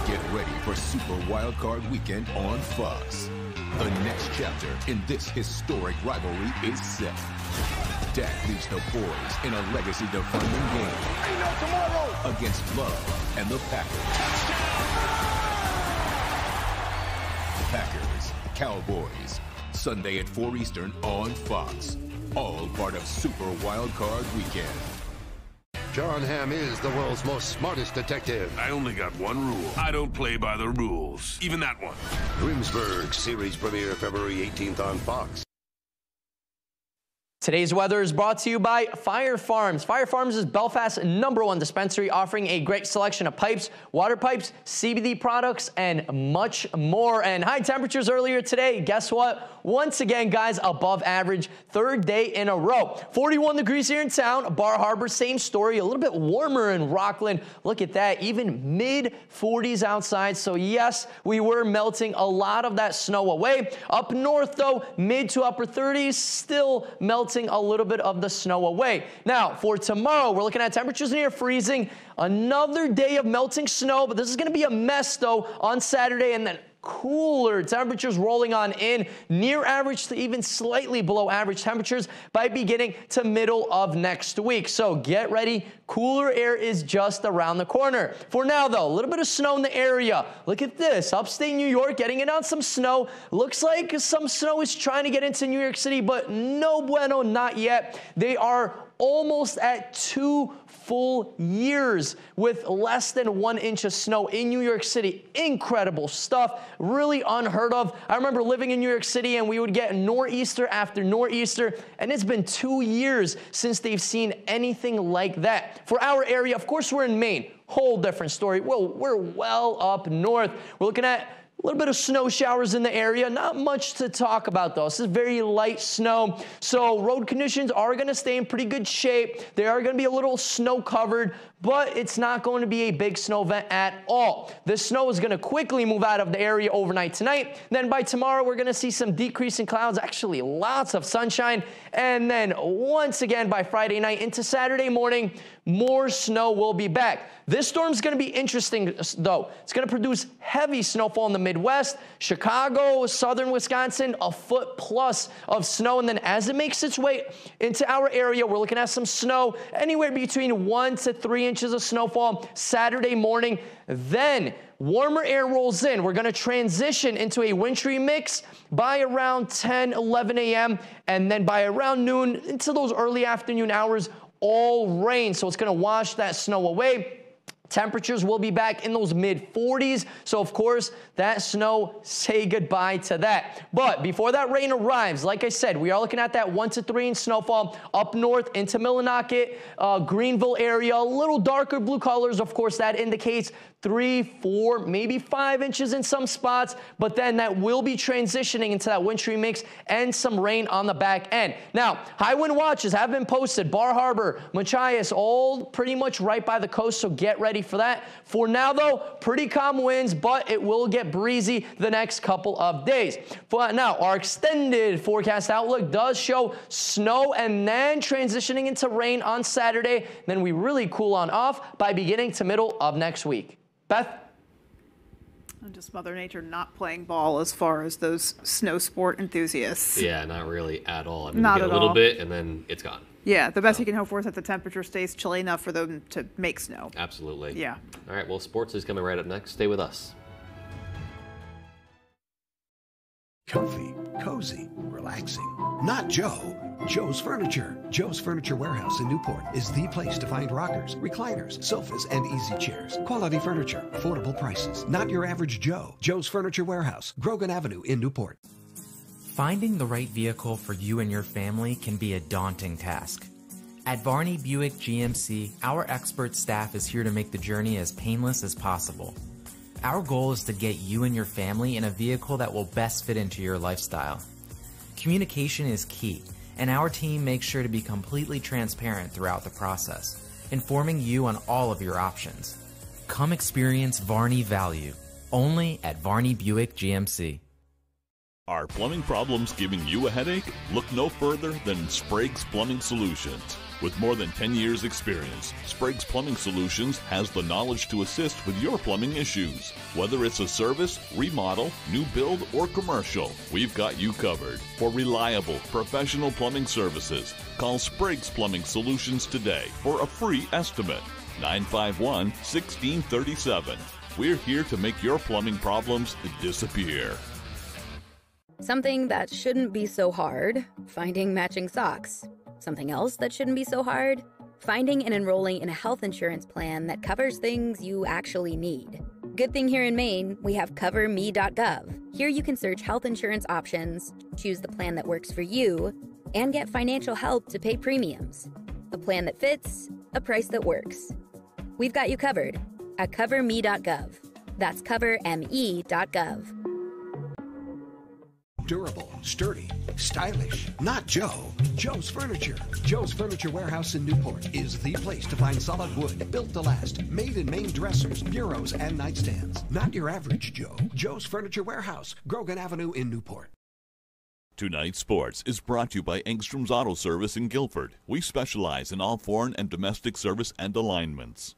Get ready for Super Wildcard Weekend on Fox. The next chapter in this historic rivalry is set. Dak leads the boys in a legacy-defining game against Love and the Packers. Packers, Cowboys, Sunday at 4 Eastern on Fox. All part of Super Wildcard Weekend. John Hamm is the world's most smartest detective. I only got one rule. I don't play by the rules. Even that one. Grimsburg series premiere February 18th on Fox. Today's weather is brought to you by Fire Farms. Fire Farms is Belfast's #1 dispensary, offering a great selection of pipes, water pipes, CBD products, and much more. And high temperatures earlier today. Guess what? Once again, guys, above average, third day in a row. 41 degrees here in town. Bar Harbor, same story. A little bit warmer in Rockland. Look at that, even mid-40s outside. So yes, we were melting a lot of that snow away. Up north, though, mid to upper 30s, still melting a little bit of the snow away. Now, for tomorrow, we're looking at temperatures near freezing. Another day of melting snow, but this is going to be a mess, though, on Saturday, and then cooler temperatures rolling on in, near average to even slightly below average temperatures by beginning to middle of next week. So get ready. Cooler air is just around the corner. For now, though, a little bit of snow in the area. Look at this. Upstate New York getting in on some snow. Looks like some snow is trying to get into New York City, but no bueno, not yet. They are almost at 2 full years with less than 1 inch of snow in New York City. Incredible stuff, really unheard of. I remember living in New York City and we would get nor'easter after nor'easter, and it's been 2 years since they've seen anything like that. For our area, of course, we're in Maine. Whole different story. Well, we're well up north. We're looking at a little bit of snow showers in the area. Not much to talk about, though. This is very light snow. So road conditions are going to stay in pretty good shape. They are going to be a little snow covered, but it's not going to be a big snow event at all. This snow is going to quickly move out of the area overnight tonight. Then by tomorrow, we're going to see some decrease in clouds, actually lots of sunshine. And then once again by Friday night into Saturday morning, more snow will be back. This storm's going to be interesting, though. It's going to produce heavy snowfall in the Midwest, Chicago, southern Wisconsin, a foot plus of snow. And then as it makes its way into our area, we're looking at some snow, anywhere between 1 to 3 inches of snowfall Saturday morning. Then warmer air rolls in. We're going to transition into a wintry mix by around 10, 11 a.m. And then by around noon into those early afternoon hours, all rain. So it's going to wash that snow away. Temperatures will be back in those mid-40s. So, of course, that snow, say goodbye to that. But before that rain arrives, like I said, we are looking at that 1 to 3 inch snowfall up north into Millinocket, Greenville area, a little darker blue colors. Of course, that indicates 3, 4, maybe 5 inches in some spots, but then that will be transitioning into that wintry mix and some rain on the back end. Now, high wind watches have been posted. Bar Harbor, Machias, all pretty much right by the coast, so get ready for that. For now, though, pretty calm winds, but it will get breezy the next couple of days. For now, our extended forecast outlook does show snow and then transitioning into rain on Saturday. Then we really cool on off by beginning to middle of next week. Beth? And just Mother Nature not playing ball as far as those snow sport enthusiasts. Yeah, not really at all. I mean, Not we get at a little all. bit and then it's gone. Yeah, the best you can hope for is that the temperature stays chilly enough for them to make snow. Absolutely. Yeah. All right, well, sports is coming right up next. Stay with us. Comfy, cozy, relaxing. Not Joe. Joe's Furniture. Joe's Furniture Warehouse in Newport is the place to find rockers, recliners, sofas, and easy chairs. Quality furniture, affordable prices. Not your average Joe. Joe's Furniture Warehouse, Grogan Avenue in Newport. Finding the right vehicle for you and your family can be a daunting task. At Varney Buick GMC, our expert staff is here to make the journey as painless as possible. Our goal is to get you and your family in a vehicle that will best fit into your lifestyle. Communication is key, and our team makes sure to be completely transparent throughout the process, informing you on all of your options. Come experience Varney value, only at Varney Buick GMC. Are plumbing problems giving you a headache? Look no further than Sprague's Plumbing Solutions. With more than 10 years' experience, Sprague's Plumbing Solutions has the knowledge to assist with your plumbing issues. Whether it's a service, remodel, new build, or commercial, we've got you covered. For reliable, professional plumbing services, call Sprague's Plumbing Solutions today for a free estimate. 951-1637. We're here to make your plumbing problems disappear. Something that shouldn't be so hard, finding matching socks. Something else that shouldn't be so hard, finding and enrolling in a health insurance plan that covers things you actually need. Good thing here in Maine, we have CoverMe.gov. Here you can search health insurance options, choose the plan that works for you, and get financial help to pay premiums. A plan that fits, a price that works. We've got you covered at coverme.gov. That's coverme.gov. Durable, sturdy, stylish. Not Joe. Joe's Furniture. Joe's Furniture Warehouse in Newport is the place to find solid wood, built to last, made in Maine dressers, bureaus, and nightstands. Not your average Joe. Joe's Furniture Warehouse, Grogan Avenue in Newport. Tonight's Sports is brought to you by Engstrom's Auto Service in Guilford. We specialize in all foreign and domestic service and alignments.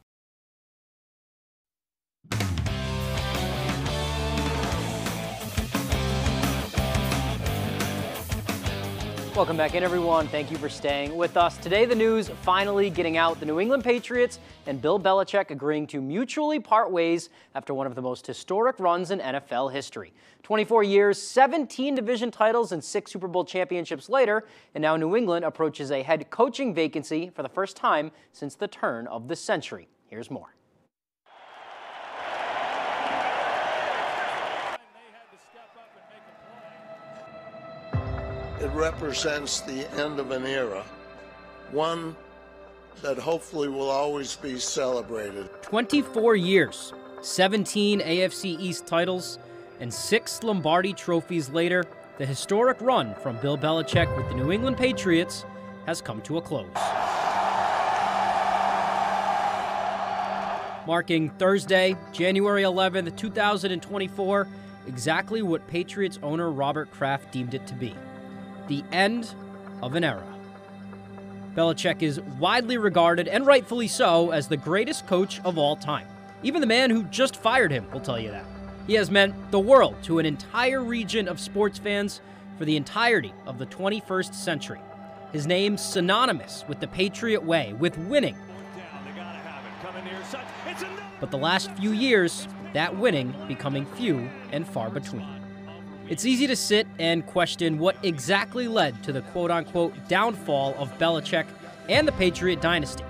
Welcome back in, everyone. Thank you for staying with us. Today, the news finally getting out. The New England Patriots and Bill Belichick agreeing to mutually part ways after one of the most historic runs in NFL history. 24 years, 17 division titles, and 6 Super Bowl championships later, and now New England approaches a head coaching vacancy for the first time since the turn of the century. Here's more. It represents the end of an era, one that hopefully will always be celebrated. 24 years, 17 AFC East titles, and 6 Lombardi trophies later, the historic run from Bill Belichick with the New England Patriots has come to a close. Marking Thursday, January 11th, 2024, exactly what Patriots owner Robert Kraft deemed it to be. The end of an era. Belichick is widely regarded, and rightfully so, as the greatest coach of all time. Even the man who just fired him will tell you that. He has meant the world to an entire region of sports fans for the entirety of the 21st century. His name's synonymous with the Patriot way, with winning. But the last few years, that winning becoming few and far between. It's easy to sit and question what exactly led to the quote-unquote downfall of Belichick and the Patriot dynasty.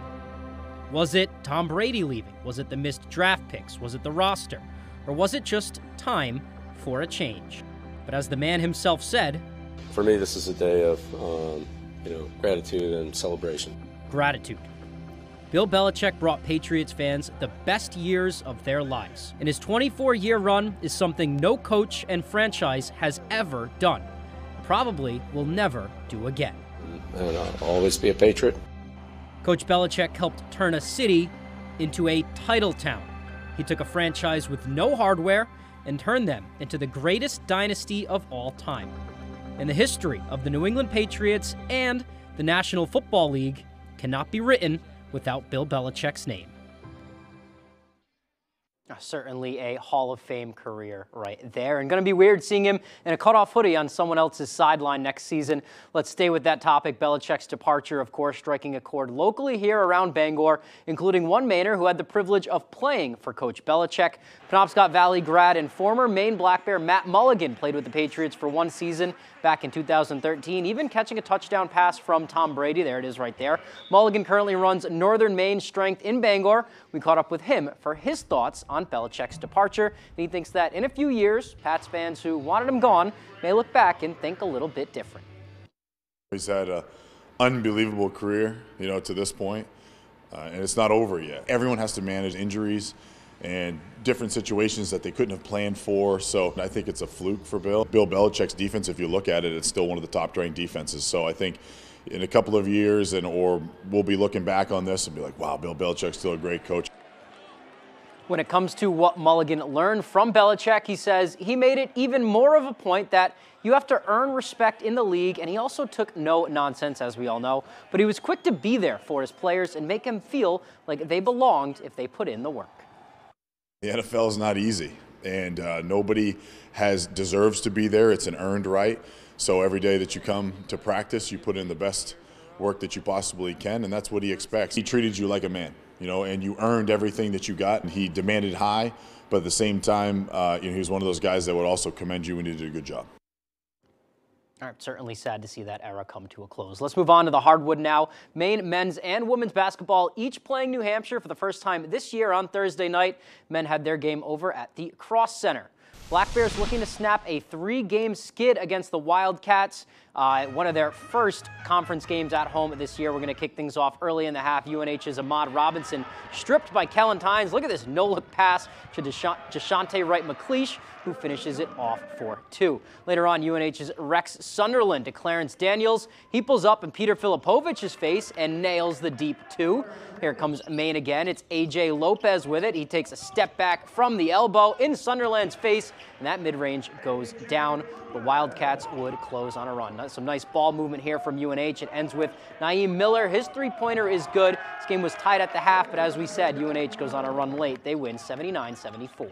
Was it Tom Brady leaving? Was it the missed draft picks? Was it the roster? Or was it just time for a change? But as the man himself said, for me, this is a day of gratitude and celebration. Gratitude. Bill Belichick brought Patriots fans the best years of their lives, and his 24-year run is something no coach and franchise has ever done. Probably will never do again. And I'll always be a Patriot. Coach Belichick helped turn a city into a title town. He took a franchise with no hardware and turned them into the greatest dynasty of all time. And the history of the New England Patriots and the National Football League cannot be written without Bill Belichick's name. Certainly a Hall of Fame career right there. And going to be weird seeing him in a cutoff hoodie on someone else's sideline next season. Let's stay with that topic. Belichick's departure, of course, striking a chord locally here around Bangor, including one Mainer who had the privilege of playing for Coach Belichick. Penobscot Valley grad and former Maine Black Bear Matt Mulligan played with the Patriots for one season back in 2013, even catching a touchdown pass from Tom Brady. There it is right there. Mulligan currently runs Northern Maine Strength in Bangor. We caught up with him for his thoughts on Belichick's departure, and he thinks that in a few years, Pats fans who wanted him gone may look back and think a little bit different. He's had an unbelievable career, to this point, and it's not over yet. Everyone has to manage injuries and different situations that they couldn't have planned for. So I think it's a fluke for Bill. Bill Belichick's defense, if you look at it, it's still one of the top-ranked defenses. So I think in a couple of years, or we'll be looking back on this and be like, wow, Bill Belichick's still a great coach. When it comes to what Mulligan learned from Belichick, he says he made it even more of a point that you have to earn respect in the league, and he also took no nonsense, as we all know, but he was quick to be there for his players and make them feel like they belonged if they put in the work. The NFL is not easy, and nobody deserves to be there. It's an earned right. So every day that you come to practice, you put in the best work that you possibly can, and that's what he expects. He treated you like a man, and you earned everything that you got. He demanded high, but at the same time, he was one of those guys that would also commend you when you did a good job. All right, certainly sad to see that era come to a close. Let's move on to the hardwood now. Maine men's and women's basketball each playing New Hampshire for the first time this year on Thursday night. Men had their game over at the Cross Center. Black Bears looking to snap a 3-game skid against the Wildcats. One of their first conference games at home this year. We're going to kick things off early in the half. UNH's Ahmad Robinson stripped by Kellen Tynes. Look at this no-look pass to Deshante Wright-McLeish, who finishes it off for 2. Later on, UNH's Rex Sunderland to Clarence Daniels. He pulls up in Peter Filipovic's face and nails the deep 2. Here comes Maine again. It's A.J. Lopez with it. He takes a step back from the elbow in Sunderland's face, and that mid-range goes down. The Wildcats would close on a run. Some nice ball movement here from UNH. It ends with Naeem Miller. His three-pointer is good. This game was tied at the half, but as we said, UNH goes on a run late. They win 79-74. All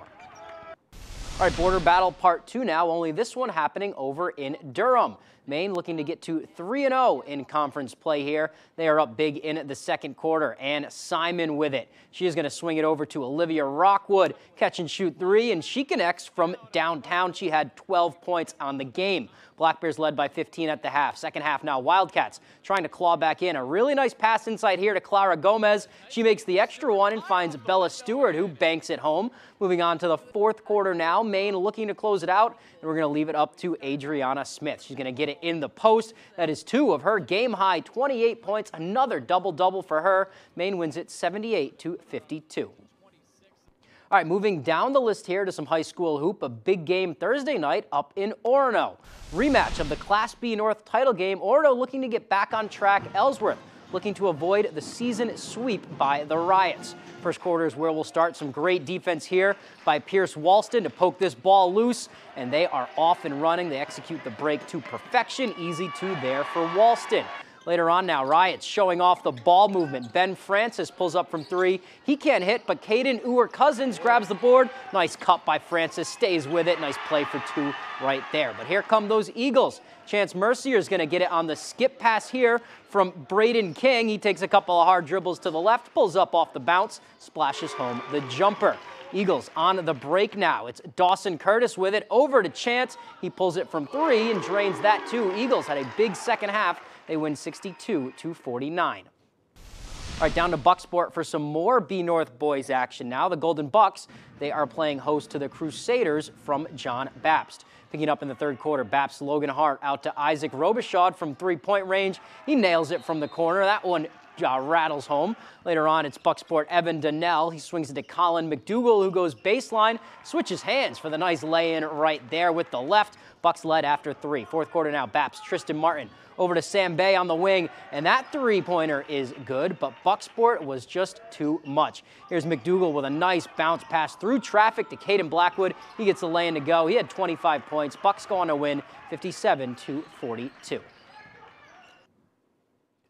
right, Border Battle Part 2 now, only this one happening over in Durham. Maine looking to get to 3-0 in conference play here. They are up big in the second quarter, and Simon with it. She is going to swing it over to Olivia Rockwood, catch and shoot 3, and she connects from downtown. She had 12 points on the game. Black Bears led by 15 at the half. Second half now, Wildcats trying to claw back in. A really nice pass inside here to Clara Gomez. She makes the extra one and finds Bella Stewart, who banks it home. Moving on to the fourth quarter now, Maine looking to close it out, and we're going to leave it up to Adriana Smith. She's going to get it in the post. That is 2 of her game-high 28 points, another double-double for her. Maine wins it 78-52. All right, moving down the list here to some high school hoop, a big game Thursday night up in Orono. Rematch of the Class B North title game. Orono looking to get back on track. Ellsworth looking to avoid the season sweep by the Riots. First quarter is where we'll start. Some great defense here by Pierce Walston to poke this ball loose, and they are off and running. They execute the break to perfection. Easy 2 there for Walston. Later on now, Riots showing off the ball movement. Ben Francis pulls up from 3. He can't hit, but Caden Uwer-Cousins grabs the board. Nice cut by Francis, stays with it. Nice play for 2 right there. But here come those Eagles. Chance Mercier is going to get it on the skip pass here from Braden King. He takes a couple of hard dribbles to the left, pulls up off the bounce, splashes home the jumper. Eagles on the break now. It's Dawson Curtis with it over to Chance. He pulls it from 3 and drains that too. Eagles had a big second half. They win 62-49. All right, down to Bucksport for some more B North boys action now. The Golden Bucks, they are playing host to the Crusaders from John Bapst. Picking up in the third quarter, Bapst Logan Hart out to Isaac Robichaud from 3-point range. He nails it from the corner. That one rattles home. Later on, it's Bucksport Evan Donnell. He swings it to Colin McDougall, who goes baseline, switches hands for the nice lay-in right there with the left. Bucks led after 3. Fourth quarter now, Bapst Tristan Martin over to Sam Bay on the wing, and that 3-pointer is good, but Bucksport was just too much. Here's McDougall with a nice bounce pass through traffic to Caden Blackwood. He gets the lay-in to go. He had 25 points. Bucks go on to win 57-42.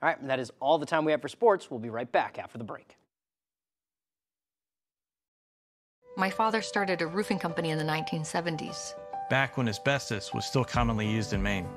All right, that is all the time we have for sports. We'll be right back after the break. My father started a roofing company in the 1970s. Back when asbestos was still commonly used in Maine.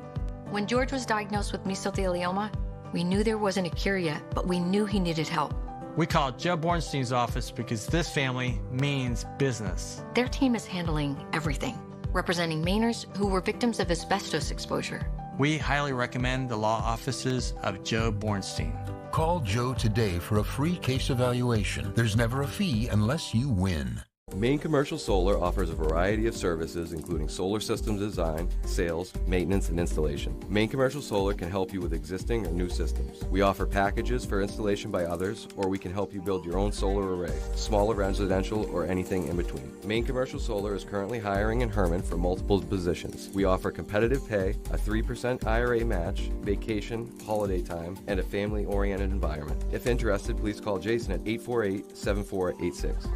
When George was diagnosed with mesothelioma, we knew there wasn't a cure yet, but we knew he needed help. We called Joe Bornstein's office because this family means business. Their team is handling everything, representing Mainers who were victims of asbestos exposure. We highly recommend the law offices of Joe Bornstein. Call Joe today for a free case evaluation. There's never a fee unless you win. Maine Commercial Solar offers a variety of services including solar systems design, sales, maintenance, and installation. Maine Commercial Solar can help you with existing or new systems. We offer packages for installation by others, or we can help you build your own solar array, smaller residential, or anything in between. Maine Commercial Solar is currently hiring in Herman for multiple positions. We offer competitive pay, a 3% IRA match, vacation, holiday time, and a family-oriented environment. If interested, please call Jason at 848-7486.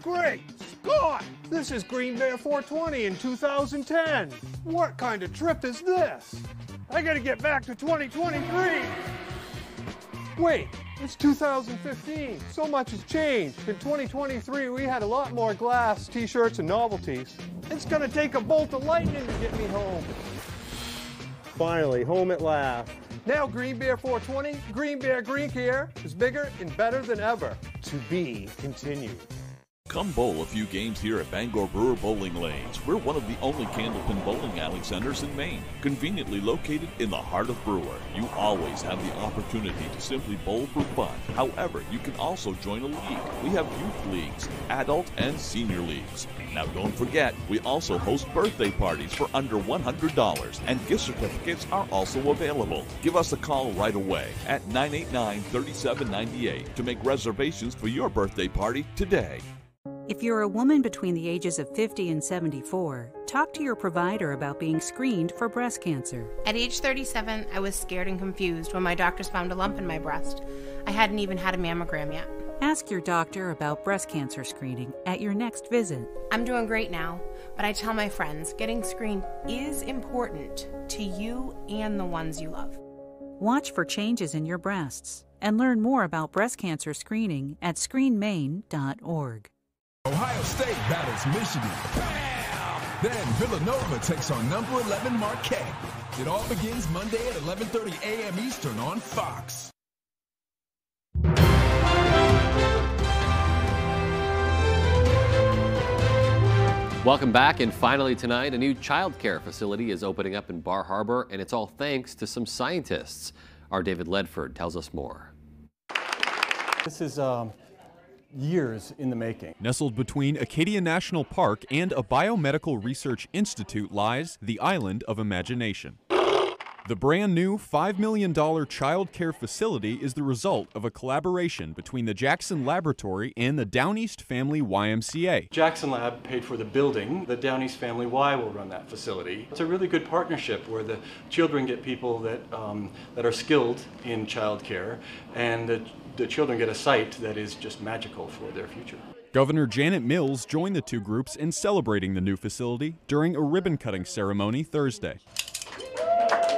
Great Scott! This is Green Bear 420 in 2010. What kind of trip is this? I gotta get back to 2023. Wait, it's 2015. So much has changed. In 2023, we had a lot more glass, t-shirts, and novelties. It's gonna take a bolt of lightning to get me home. Finally, home at last. Now Green Bear 420, Green Bear Green Care is bigger and better than ever. To be continued. Come bowl a few games here at Bangor Brewer Bowling Lanes. We're one of the only Candlepin bowling alley centers in Maine, conveniently located in the heart of Brewer. You always have the opportunity to simply bowl for fun. However, you can also join a league. We have youth leagues, adult and senior leagues. Now don't forget, we also host birthday parties for under $100, and gift certificates are also available. Give us a call right away at 989-3798 to make reservations for your birthday party today. If you're a woman between the ages of 50 and 74, talk to your provider about being screened for breast cancer. At age 37, I was scared and confused when my doctors found a lump in my breast. I hadn't even had a mammogram yet. Ask your doctor about breast cancer screening at your next visit. I'm doing great now, but I tell my friends getting screened is important to you and the ones you love. Watch for changes in your breasts and learn more about breast cancer screening at screenmaine.org. Ohio State battles Michigan. Bam! Then Villanova takes on number 11 Marquette. It all begins Monday at 11:30 a.m. Eastern on Fox. Welcome back, and finally tonight, a new child care facility is opening up in Bar Harbor, and it's all thanks to some scientists. Our David Ledford tells us more. This is years in the making. Nestled between Acadia National Park and a biomedical research institute lies the Island of Imagination. The brand new $5 million child care facility is the result of a collaboration between the Jackson Laboratory and the Downeast Family YMCA. Jackson Lab paid for the building. The Downeast Family Y will run that facility. It's a really good partnership where the children get people that are skilled in child care, and the children get a site that is just magical for their future. Governor Janet Mills joined the two groups in celebrating the new facility during a ribbon-cutting ceremony Thursday.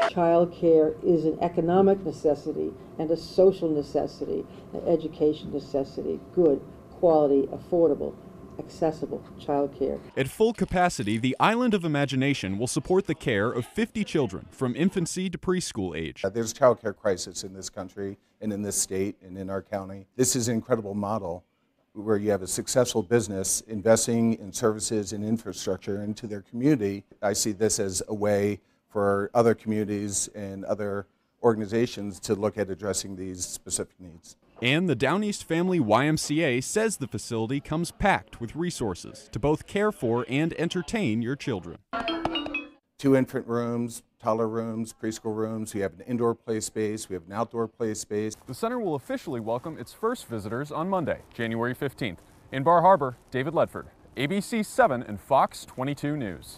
Child care is an economic necessity and a social necessity, an education necessity, good, quality, affordable, accessible child care. At full capacity, the Island of Imagination will support the care of 50 children from infancy to preschool age. There's a child care crisis in this country and in this state and in our county. This is an incredible model where you have a successful business investing in services and infrastructure into their community. I see this as a way for other communities and other organizations to look at addressing these specific needs. And the Downeast Family YMCA says the facility comes packed with resources to both care for and entertain your children. 2 infant rooms, toddler rooms, preschool rooms. We have an indoor play space. We have an outdoor play space. The center will officially welcome its first visitors on Monday, January 15th. In Bar Harbor, David Ledford, ABC 7 and Fox 22 News.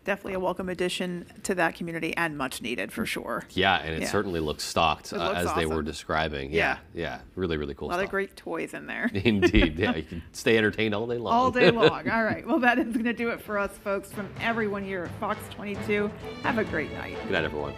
Definitely a welcome addition to that community and much needed for sure. Yeah, and it certainly looks stocked as awesome. they were describing. Yeah, really, really cool stuff. A lot of great toys in there. Indeed, yeah, you can stay entertained all day long. All day long. All right, well, that is going to do it for us, folks, from everyone here at Fox 22. Have a great night. Good night, everyone.